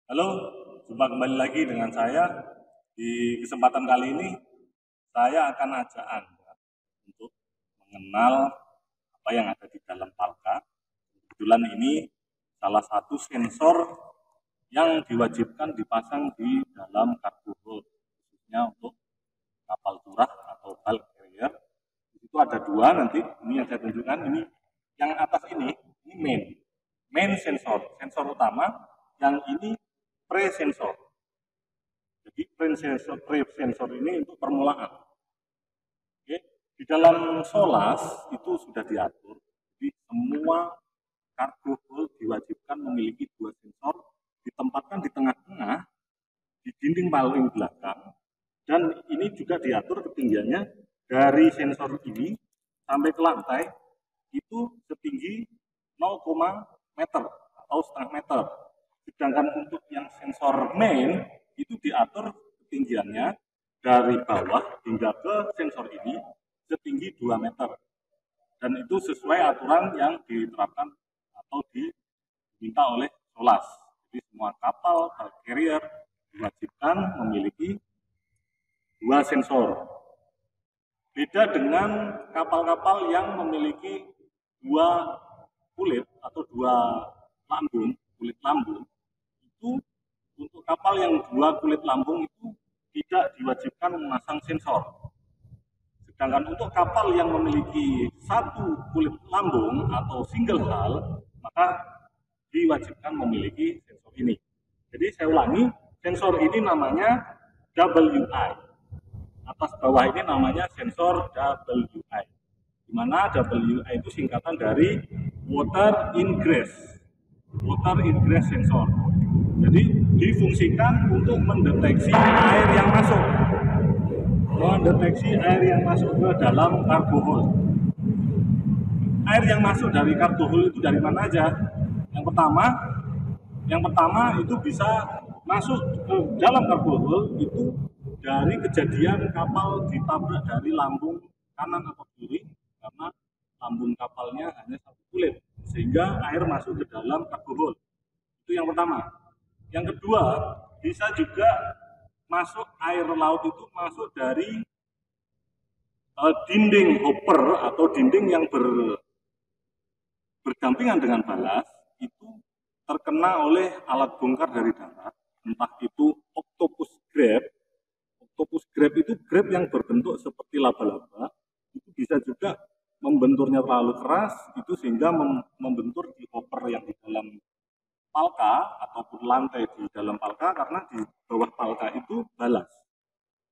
Halo, jumpa kembali lagi dengan saya. Di kesempatan kali ini, saya akan ajak Anda untuk mengenal apa yang ada di dalam Palka. Kebetulan ini salah satu sensor yang diwajibkan dipasang di dalam kargo hold, khususnya untuk kapal turah atau bulk carrier. Di situ ada dua nanti, ini yang saya tunjukkan, ini yang atas ini main sensor utama, yang ini pre-sensor. Jadi pre-sensor ini untuk permulaan. Oke. Di dalam SOLAS itu sudah diatur, jadi semua kargo hold diwajibkan memiliki dua sensor, ditempatkan di tengah-tengah, di dinding paling belakang, dan ini juga diatur ketinggiannya dari sensor ini sampai ke lantai itu setinggi 0, meter atau setengah meter. Sedangkan untuk yang sensor main itu diatur ketinggiannya dari bawah hingga ke sensor ini setinggi 2 meter. Dan itu sesuai aturan yang diterapkan atau diminta oleh SOLAS. Jadi semua kapal carrier diwajibkan memiliki dua sensor. Beda dengan kapal-kapal yang memiliki dua kulit atau dua kulit lambung, itu untuk kapal yang dua kulit lambung itu tidak diwajibkan memasang sensor. Sedangkan untuk kapal yang memiliki satu kulit lambung atau single hull, maka diwajibkan memiliki sensor ini. Jadi saya ulangi, sensor ini namanya WI. Atas bawah ini namanya sensor WI. Di mana WI itu singkatan dari water ingress sensor. Jadi difungsikan untuk mendeteksi air yang masuk ke dalam kargo hold. Air yang masuk dari kargo hold itu dari mana aja? Yang pertama itu bisa masuk ke dalam kargo hold itu dari kejadian kapal ditabrak dari lambung kanan atau kiri, karena lambung kapalnya hanya satu kulit, sehingga air masuk ke dalam kargo hold. Itu yang pertama. Yang kedua, bisa juga masuk air laut itu masuk dari dinding hopper atau dinding yang berdampingan dengan balas, itu terkena oleh alat bongkar dari darat, entah itu octopus grab. Octopus grab itu grab yang berbentuk seperti laba-laba, itu bisa juga membenturnya terlalu keras, itu sehingga membentur di hopper yang di dalam palka ataupun lantai di dalam palka, karena di bawah palka itu balas,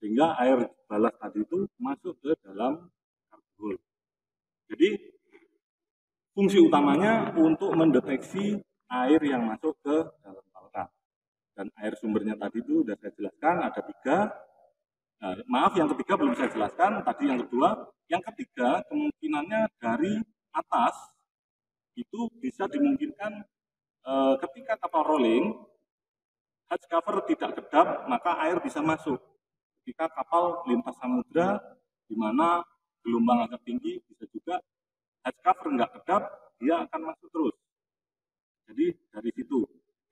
sehingga air balas tadi itu masuk ke dalam kargo hold. Jadi fungsi utamanya untuk mendeteksi air yang masuk ke dalam palka. Dan air sumbernya tadi itu sudah saya jelaskan, ada tiga. Yang ketiga belum saya jelaskan, tadi yang kedua. Yang ketiga, kemungkinannya dari atas itu bisa dimungkinkan ketika kapal rolling, hatch cover tidak kedap, maka air bisa masuk. Ketika kapal lintas samudra, di mana gelombang agak tinggi, bisa juga hatch cover nggak kedap, dia akan masuk terus. Jadi dari situ.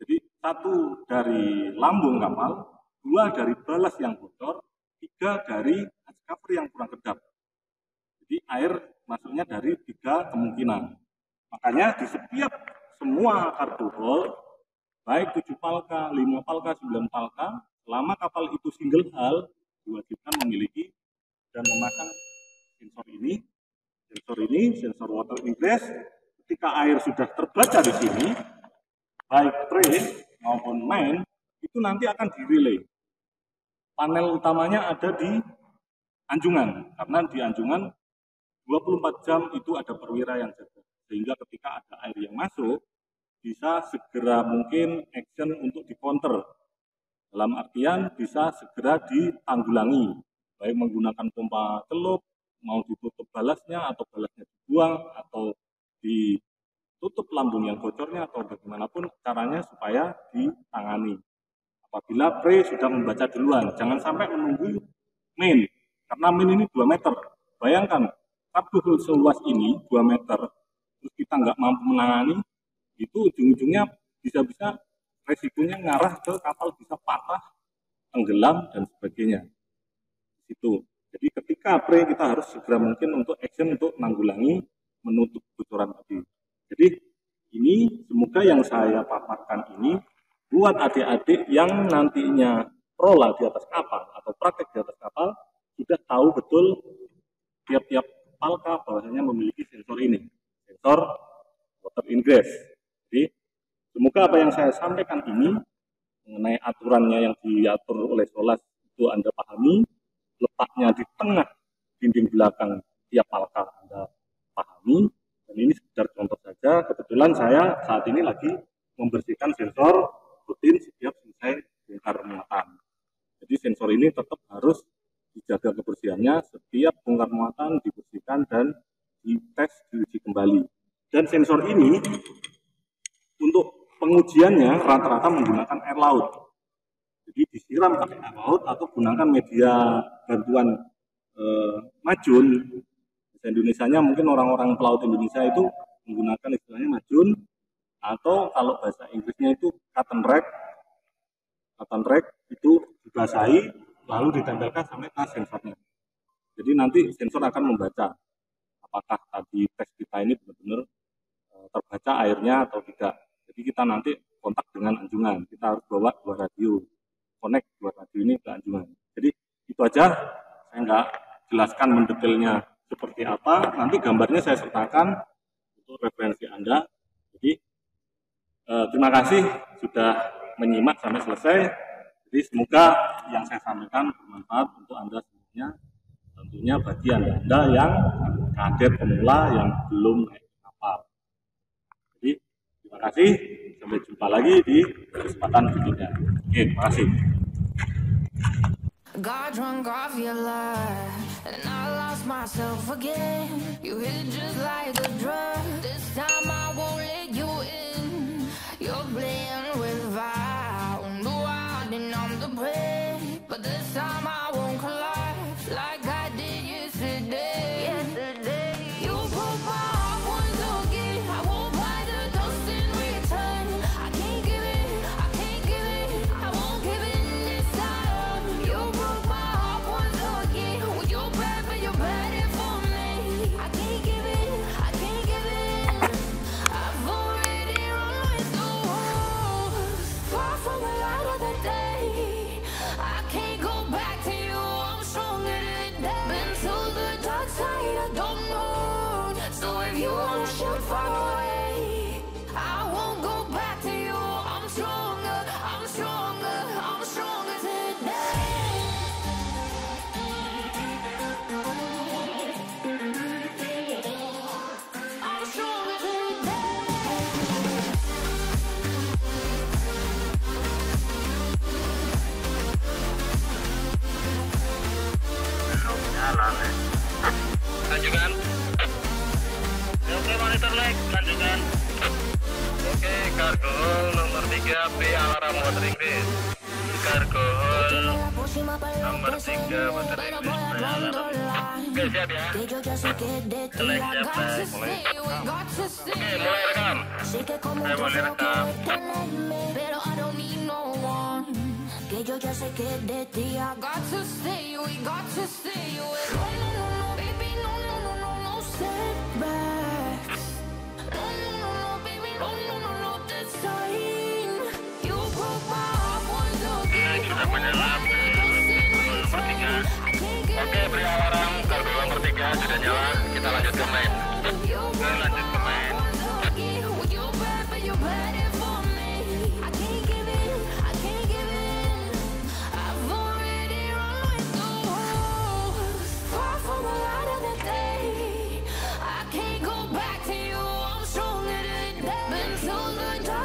Jadi satu dari lambung kapal, dua dari balas yang bocor, tiga dari hatch cover yang kurang kedap. Jadi air masuknya dari tiga kemungkinan. Makanya di setiap semua kargo hold, baik 7 palka, 5 palka, 9 palka, selama kapal itu single hull, diwajibkan memiliki dan memasang sensor water ingress. Ketika air sudah terbaca di sini, baik pre maupun main, itu nanti akan direlay. Panel utamanya ada di anjungan, karena di anjungan 24 jam itu ada perwira yang jaga, sehingga ketika ada air yang masuk, bisa segera mungkin action untuk di-counter. Dalam artian bisa segera ditanggulangi, baik menggunakan pompa celup, mau ditutup balasnya atau balasnya dibuang, atau ditutup lambung yang bocornya, atau bagaimanapun caranya supaya ditangani. Apabila pre sudah membaca duluan, jangan sampai menunggu main, karena main ini 2 meter. Bayangkan, kargo hold seluas ini 2 meter, terus kita nggak mampu menangani, itu ujung-ujungnya bisa-bisa resikonya ngarah ke kapal bisa patah, tenggelam dan sebagainya. Itu. Jadi ketika pre kita harus segera mungkin untuk action untuk menanggulangi menutup bocoran tadi. Jadi ini semoga yang saya paparkan ini buat adik-adik yang nantinya prola di atas kapal atau praktek di atas kapal sudah tahu betul tiap-tiap palka bahwasanya memiliki sensor ini, sensor water ingress. Jadi semoga apa yang saya sampaikan ini mengenai aturannya yang diatur oleh SOLAS itu Anda pahami, letaknya di tengah dinding belakang tiap palka Anda pahami, dan ini sekedar contoh saja. Kebetulan saya saat ini lagi membersihkan sensor rutin setiap selesai bongkar muatan. Jadi sensor ini tetap harus dijaga kebersihannya, setiap bongkar muatan dibersihkan dan dites, diuji kembali. Dan sensor ini untuk pengujiannya rata-rata menggunakan air laut. Jadi disiram pakai air laut atau gunakan media bantuan majun. Bahasa Indonesianya mungkin orang-orang pelaut Indonesia itu menggunakan istilahnya majun, atau kalau bahasa Inggrisnya itu cotton rag. Cotton rag itu dibasahi lalu ditempelkan sampai ke sensornya. Jadi nanti sensor akan membaca apakah tadi tes kita ini benar-benar terbaca airnya atau tidak. Jadi kita nanti kontak dengan anjungan. Kita harus bawa 2 radio, connect 2 radio ini ke anjungan. Jadi itu aja, saya nggak jelaskan mendetailnya seperti apa. Nanti gambarnya saya sertakan untuk referensi Anda. Jadi terima kasih sudah menyimak sampai selesai. Jadi semoga yang saya sampaikan bermanfaat untuk Anda semuanya. Tentunya bagi Anda yang kader pemula yang belum naik kapal. Jadi terima kasih. Sampai jumpa lagi di kesempatan berikutnya. Oke, terima kasih. Got drunk off your life and I lost myself again. You hit just like a drug. This time I won't let you in. You're playing with fire. No, I didn't know the prey, but this time I won't collide like I did yesterday. You broke my heart once again. I won't buy the dust in return. I can't give it, I can't give it, I won't give it this time. You broke my heart once again. Well, you're bad, but you're bad it for me. I can't give it, I can't give it. I've already run with the wolves, far from the light of the day. I can't go back to you, I'm stronger today. Been to the dark side, I don't know. So if you wanna shoot far away, I won't go back to you. I'm stronger, I'm stronger, I'm stronger today. I'm stronger today. Lanjutkan. Oke, monitor leg, lanjutkan. Oke, kargo nomor 3 B alarm water Inggris. Kargo nomor 3 water Inggris alarm. Oke, siap ya. Selesai siap, mulai. Oke, mulai rekam. Saya boleh rekam. Pero I don't need no one. Que yo ya sé que de ti I got to stay, we got to stay away. No, no, no, no, baby, no, no, no, no, no setbacks. No, no, no, no, baby, no, no, no, no, this time. You broke my heart once again. Sudah menyelam nomor 3. Oke, beri alarm kargo nomor 3 sudah nyala. Kita lanjut ke main. Oke, lanjut ke main.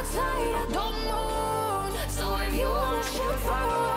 Side, I don't know. So if you wanna shoot fire